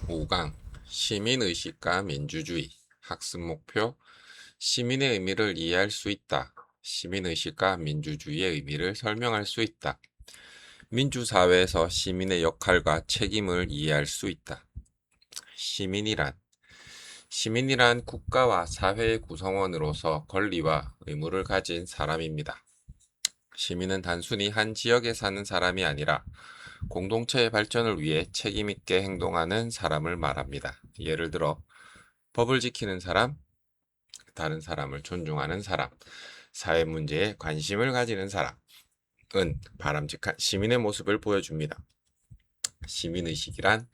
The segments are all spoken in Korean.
5강 시민의식과 민주주의 학습 목표 시민의 의미를 이해할 수 있다. 시민의식과 민주주의의 의미를 설명할 수 있다. 민주사회에서 시민의 역할과 책임을 이해할 수 있다. 시민이란 시민이란 국가와 사회의 구성원으로서 권리와 의무를 가진 사람입니다. 시민은 단순히 한 지역에 사는 사람이 아니라 공동체의 발전을 위해 책임있게 행동하는 사람을 말합니다. 예를 들어 법을 지키는 사람, 다른 사람을 존중하는 사람, 사회 문제에 관심을 가지는 사람은 바람직한 시민의 모습을 보여줍니다. 시민의식이란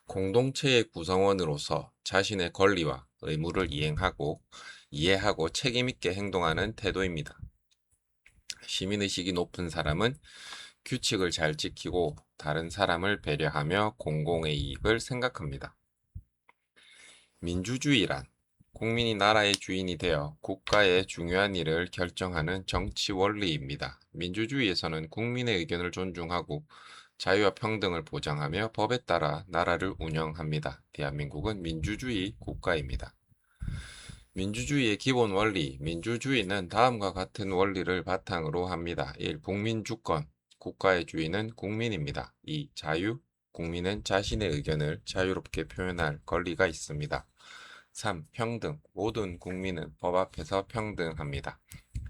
공동체의 구성원으로서 자신의 권리와 의무를 이해하고 책임있게 행동하는 태도입니다. 시민의식이 높은 사람은 규칙을 잘 지키고 다른 사람을 배려하며 공공의 이익을 생각합니다. 민주주의란 국민이 나라의 주인이 되어 국가의 중요한 일을 결정하는 정치 원리입니다. 민주주의에서는 국민의 의견을 존중하고 자유와 평등을 보장하며 법에 따라 나라를 운영합니다. 대한민국은 민주주의 국가입니다. 민주주의의 기본 원리, 민주주의는 다음과 같은 원리를 바탕으로 합니다. 1. 국민주권, 국가의 주인은 국민입니다. 2. 자유, 국민은 자신의 의견을 자유롭게 표현할 권리가 있습니다. 3. 평등, 모든 국민은 법 앞에서 평등합니다.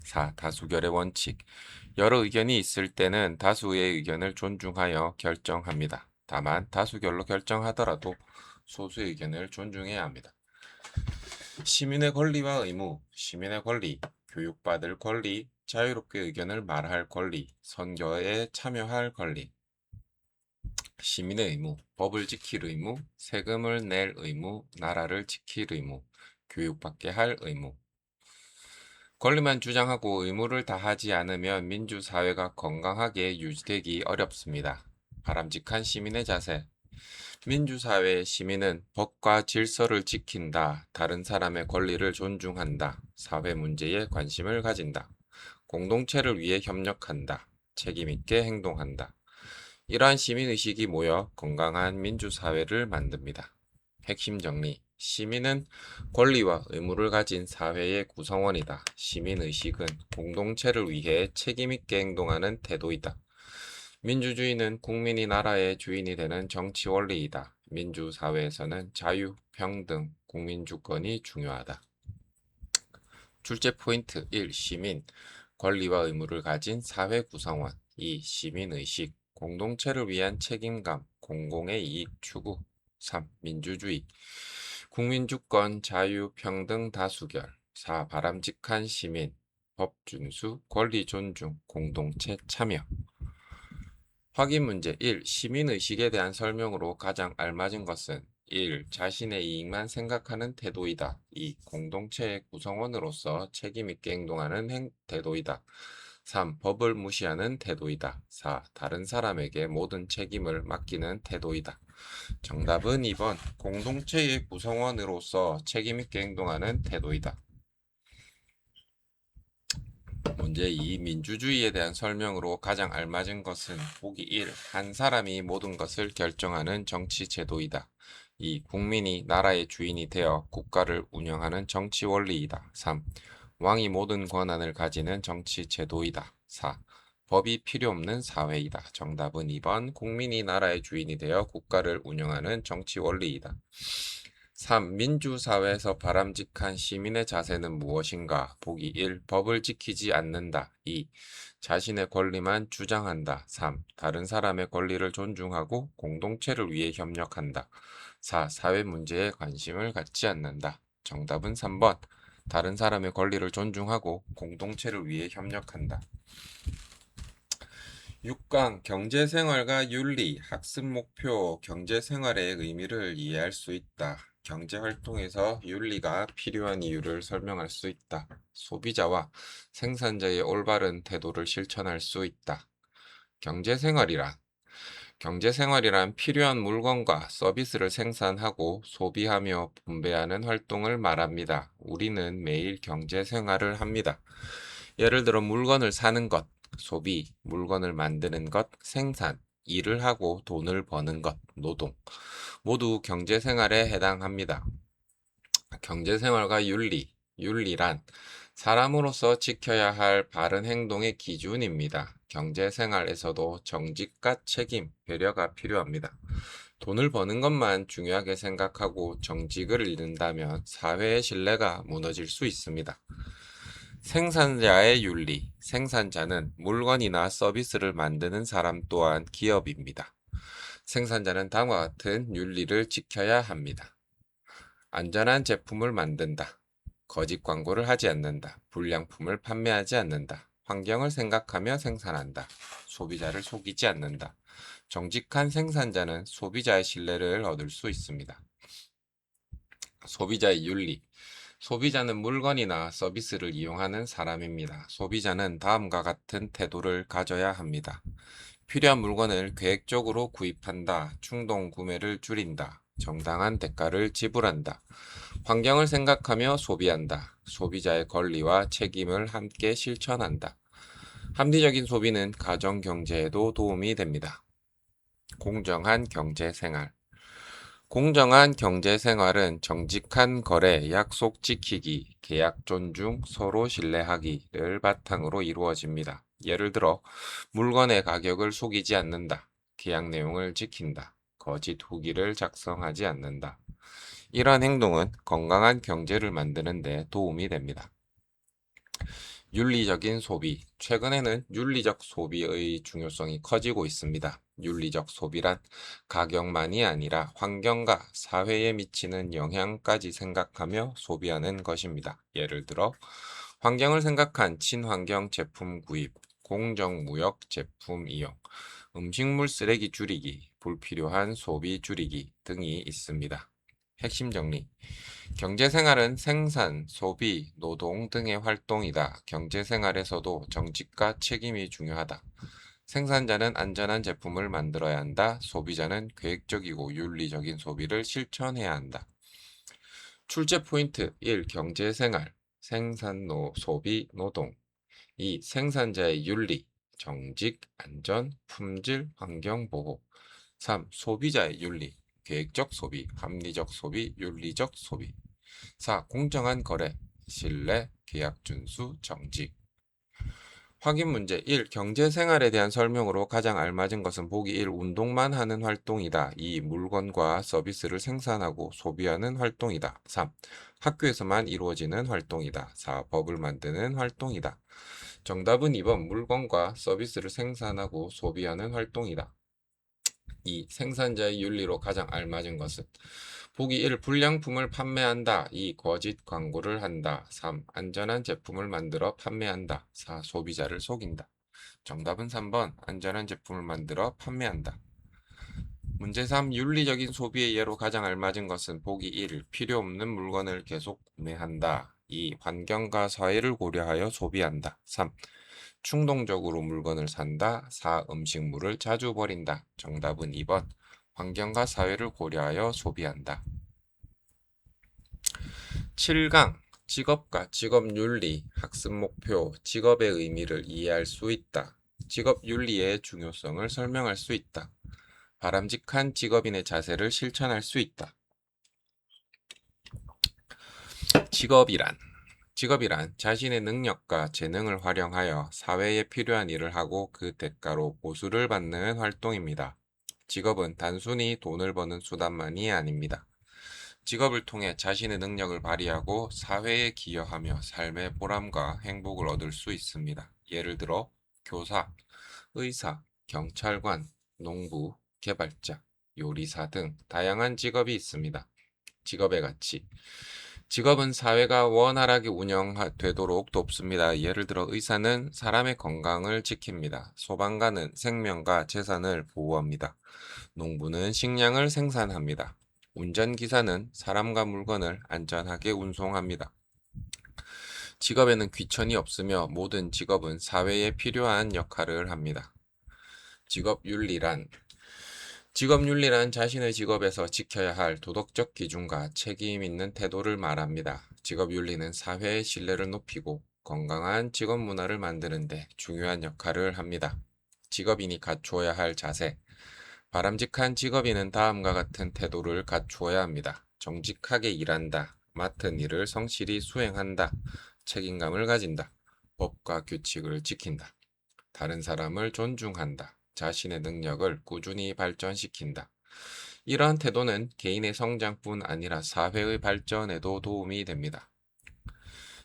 4. 다수결의 원칙, 여러 의견이 있을 때는 다수의 의견을 존중하여 결정합니다. 다만 다수결로 결정하더라도 소수의 의견을 존중해야 합니다. 시민의 권리와 의무, 시민의 권리, 교육받을 권리, 자유롭게 의견을 말할 권리, 선거에 참여할 권리. 시민의 의무, 법을 지킬 의무, 세금을 낼 의무, 나라를 지킬 의무, 교육받게 할 의무. 권리만 주장하고 의무를 다하지 않으면 민주사회가 건강하게 유지되기 어렵습니다. 바람직한 시민의 자세. 민주사회의 시민은 법과 질서를 지킨다, 다른 사람의 권리를 존중한다, 사회 문제에 관심을 가진다, 공동체를 위해 협력한다, 책임있게 행동한다. 이러한 시민의식이 모여 건강한 민주사회를 만듭니다. 핵심 정리. 시민은 권리와 의무를 가진 사회의 구성원이다. 시민의식은 공동체를 위해 책임있게 행동하는 태도이다. 민주주의는 국민이 나라의 주인이 되는 정치 원리이다. 민주사회에서는 자유, 평등, 국민주권이 중요하다. 출제 포인트 1. 시민, 권리와 의무를 가진 사회 구성원. 2. 시민의식, 공동체를 위한 책임감, 공공의 이익 추구. 3. 민주주의, 국민주권, 자유, 평등, 다수결. 4. 바람직한 시민, 법 준수, 권리 존중, 공동체 참여. 확인 문제 1. 시민의식에 대한 설명으로 가장 알맞은 것은 1. 자신의 이익만 생각하는 태도이다. 2. 공동체의 구성원으로서 책임있게 행동하는 태도이다. 3. 법을 무시하는 태도이다. 4. 다른 사람에게 모든 책임을 맡기는 태도이다. 정답은 2번. 공동체의 구성원으로서 책임있게 행동하는 태도이다. 문제 2. 민주주의에 대한 설명으로 가장 알맞은 것은 보기 1. 한 사람이 모든 것을 결정하는 정치 제도이다. 2. 국민이 나라의 주인이 되어 국가를 운영하는 정치 원리이다. 3. 왕이 모든 권한을 가지는 정치 제도이다. 4. 법이 필요 없는 사회이다. 정답은 2번. 국민이 나라의 주인이 되어 국가를 운영하는 정치 원리이다. 3. 민주사회에서 바람직한 시민의 자세는 무엇인가? 보기 1. 법을 지키지 않는다. 2. 자신의 권리만 주장한다. 3. 다른 사람의 권리를 존중하고 공동체를 위해 협력한다. 4. 사회 문제에 관심을 갖지 않는다. 정답은 3번. 다른 사람의 권리를 존중하고 공동체를 위해 협력한다. 6강 경제생활과 윤리, 학습 목표, 경제생활의 의미를 이해할 수 있다. 경제활동에서 윤리가 필요한 이유를 설명할 수 있다. 소비자와 생산자의 올바른 태도를 실천할 수 있다. 경제생활이란 필요한 물건과 서비스를 생산하고 소비하며 분배하는 활동을 말합니다. 우리는 매일 경제생활을 합니다. 예를 들어 물건을 사는 것, 소비, 물건을 만드는 것, 생산, 일을 하고 돈을 버는 것, 노동. 모두 경제생활에 해당합니다. 경제생활과 윤리란 사람으로서 지켜야 할 바른 행동의 기준입니다. 경제생활에서도 정직과 책임, 배려가 필요합니다. 돈을 버는 것만 중요하게 생각하고 정직을 잃는다면 사회의 신뢰가 무너질 수 있습니다. 생산자의 윤리. 생산자는 물건이나 서비스를 만드는 사람 또한 기업입니다. 생산자는 다음과 같은 윤리를 지켜야 합니다. 안전한 제품을 만든다. 거짓 광고를 하지 않는다. 불량품을 판매하지 않는다. 환경을 생각하며 생산한다. 소비자를 속이지 않는다. 정직한 생산자는 소비자의 신뢰를 얻을 수 있습니다. 소비자의 윤리. 소비자는 물건이나 서비스를 이용하는 사람입니다. 소비자는 다음과 같은 태도를 가져야 합니다. 필요한 물건을 계획적으로 구입한다. 충동 구매를 줄인다. 정당한 대가를 지불한다. 환경을 생각하며 소비한다. 소비자의 권리와 책임을 함께 실천한다. 합리적인 소비는 가정 경제에도 도움이 됩니다. 공정한 경제 생활. 공정한 경제 생활은 정직한 거래, 약속 지키기, 계약 존중, 서로 신뢰하기를 바탕으로 이루어집니다. 예를 들어, 물건의 가격을 속이지 않는다. 계약 내용을 지킨다. 거짓 후기를 작성하지 않는다. 이러한 행동은 건강한 경제를 만드는 데 도움이 됩니다. 윤리적인 소비. 최근에는 윤리적 소비의 중요성이 커지고 있습니다. 윤리적 소비란 가격만이 아니라 환경과 사회에 미치는 영향까지 생각하며 소비하는 것입니다. 예를 들어, 환경을 생각한 친환경 제품 구입, 공정무역 제품 이용, 음식물 쓰레기 줄이기, 불필요한 소비 줄이기 등이 있습니다. 핵심 정리. 경제생활은 생산, 소비, 노동 등의 활동이다. 경제생활에서도 정직과 책임이 중요하다. 생산자는 안전한 제품을 만들어야 한다. 소비자는 계획적이고 윤리적인 소비를 실천해야 한다. 출제 포인트 1. 경제생활, 생산, 소비, 노동. 2. 생산자의 윤리, 정직, 안전, 품질, 환경보호. 3. 소비자의 윤리, 계획적 소비, 합리적 소비, 윤리적 소비. 4. 공정한 거래, 신뢰, 계약 준수, 정직. 확인 문제 1. 경제생활에 대한 설명으로 가장 알맞은 것은 보기 1. 운동만 하는 활동이다. 2. 물건과 서비스를 생산하고 소비하는 활동이다. 3. 학교에서만 이루어지는 활동이다. 4. 법을 만드는 활동이다. 정답은 2번 물건과 서비스를 생산하고 소비하는 활동이다. 2. 생산자의 윤리로 가장 알맞은 것은 보기 1. 불량품을 판매한다. 2. 거짓 광고를 한다. 3. 안전한 제품을 만들어 판매한다. 4. 소비자를 속인다. 정답은 3번 안전한 제품을 만들어 판매한다. 문제 3. 윤리적인 소비의 예로 가장 알맞은 것은 보기 1. 필요 없는 물건을 계속 구매한다. 2. 환경과 사회를 고려하여 소비한다. 3. 충동적으로 물건을 산다. 4. 음식물을 자주 버린다. 정답은 2번 환경과 사회를 고려하여 소비한다. 7강 직업과 직업윤리, 학습 목표, 직업의 의미를 이해할 수 있다. 직업윤리의 중요성을 설명할 수 있다. 바람직한 직업인의 자세를 실천할 수 있다. 직업이란 자신의 능력과 재능을 활용하여 사회에 필요한 일을 하고 그 대가로 보수를 받는 활동입니다. 직업은 단순히 돈을 버는 수단만이 아닙니다. 직업을 통해 자신의 능력을 발휘하고 사회에 기여하며 삶의 보람과 행복을 얻을 수 있습니다. 예를 들어 교사, 의사, 경찰관, 농부, 개발자, 요리사 등 다양한 직업이 있습니다. 직업의 가치. 직업은 사회가 원활하게 운영되도록 돕습니다. 예를 들어 의사는 사람의 건강을 지킵니다. 소방관은 생명과 재산을 보호합니다. 농부는 식량을 생산합니다. 운전기사는 사람과 물건을 안전하게 운송합니다. 직업에는 귀천이 없으며 모든 직업은 사회에 필요한 역할을 합니다. 직업윤리란 자신의 직업에서 지켜야 할 도덕적 기준과 책임 있는 태도를 말합니다. 직업윤리는 사회의 신뢰를 높이고 건강한 직업 문화를 만드는 데 중요한 역할을 합니다. 직업인이 갖추어야 할 자세. 바람직한 직업인은 다음과 같은 태도를 갖추어야 합니다. 정직하게 일한다. 맡은 일을 성실히 수행한다. 책임감을 가진다. 법과 규칙을 지킨다. 다른 사람을 존중한다. 자신의 능력을 꾸준히 발전시킨다. 이러한 태도는 개인의 성장뿐 아니라 사회의 발전에도 도움이 됩니다.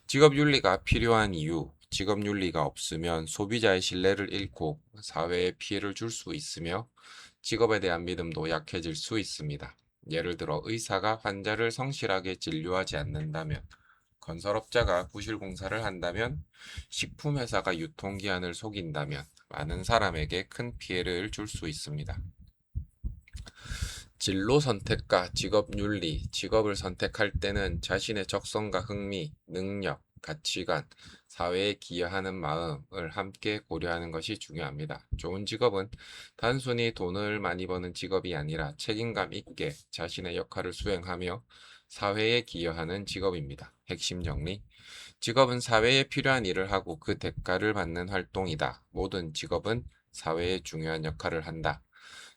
직업윤리가 필요한 이유. 직업윤리가 없으면 소비자의 신뢰를 잃고 사회에 피해를 줄 수 있으며 직업에 대한 믿음도 약해질 수 있습니다. 예를 들어 의사가 환자를 성실하게 진료하지 않는다면, 건설업자가 부실공사를 한다면, 식품회사가 유통기한을 속인다면 많은 사람에게 큰 피해를 줄 수 있습니다. 진로 선택과 직업 윤리, 직업을 선택할 때는 자신의 적성과 흥미, 능력, 가치관, 사회에 기여하는 마음을 함께 고려하는 것이 중요합니다. 좋은 직업은 단순히 돈을 많이 버는 직업이 아니라 책임감 있게 자신의 역할을 수행하며 사회에 기여하는 직업입니다. 핵심 정리. 직업은 사회에 필요한 일을 하고 그 대가를 받는 활동이다. 모든 직업은 사회에 중요한 역할을 한다.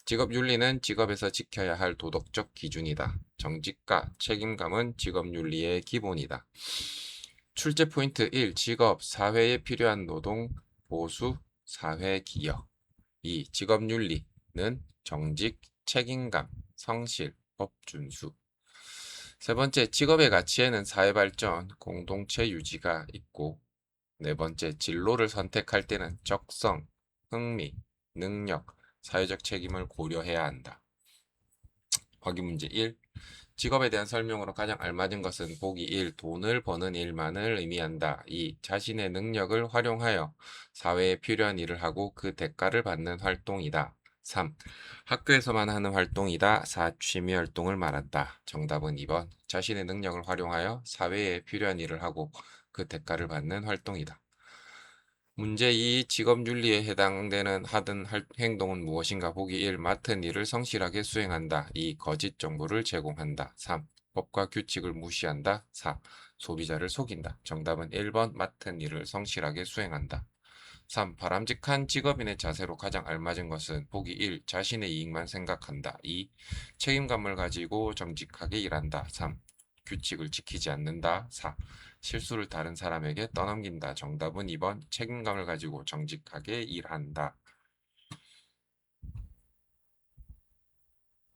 직업 윤리는 직업에서 지켜야 할 도덕적 기준이다. 정직과 책임감은 직업 윤리의 기본이다. 출제 포인트 1. 직업, 사회에 필요한 노동, 보수, 사회 기여. 2. 직업 윤리는 정직, 책임감, 성실, 법 준수. 세 번째, 직업의 가치에는 사회 발전, 공동체 유지가 있고, 네 번째, 진로를 선택할 때는 적성, 흥미, 능력, 사회적 책임을 고려해야 한다. 확인 문제 1. 직업에 대한 설명으로 가장 알맞은 것은 보기 1. 돈을 버는 일만을 의미한다. 2. 자신의 능력을 활용하여 사회에 필요한 일을 하고 그 대가를 받는 활동이다. 3. 학교에서만 하는 활동이다. 4. 취미 활동을 말한다. 정답은 2번. 자신의 능력을 활용하여 사회에 필요한 일을 하고 그 대가를 받는 활동이다. 문제 2. 직업 윤리에 해당되는 하든 행동은 무엇인가? 보기 1. 맡은 일을 성실하게 수행한다. 2. 거짓 정보를 제공한다. 3. 법과 규칙을 무시한다. 4. 소비자를 속인다. 정답은 1번. 맡은 일을 성실하게 수행한다. 3. 바람직한 직업인의 자세로 가장 알맞은 것은 보기 1. 자신의 이익만 생각한다. 2. 책임감을 가지고 정직하게 일한다. 3. 규칙을 지키지 않는다. 4. 실수를 다른 사람에게 떠넘긴다. 정답은 2번. 책임감을 가지고 정직하게 일한다.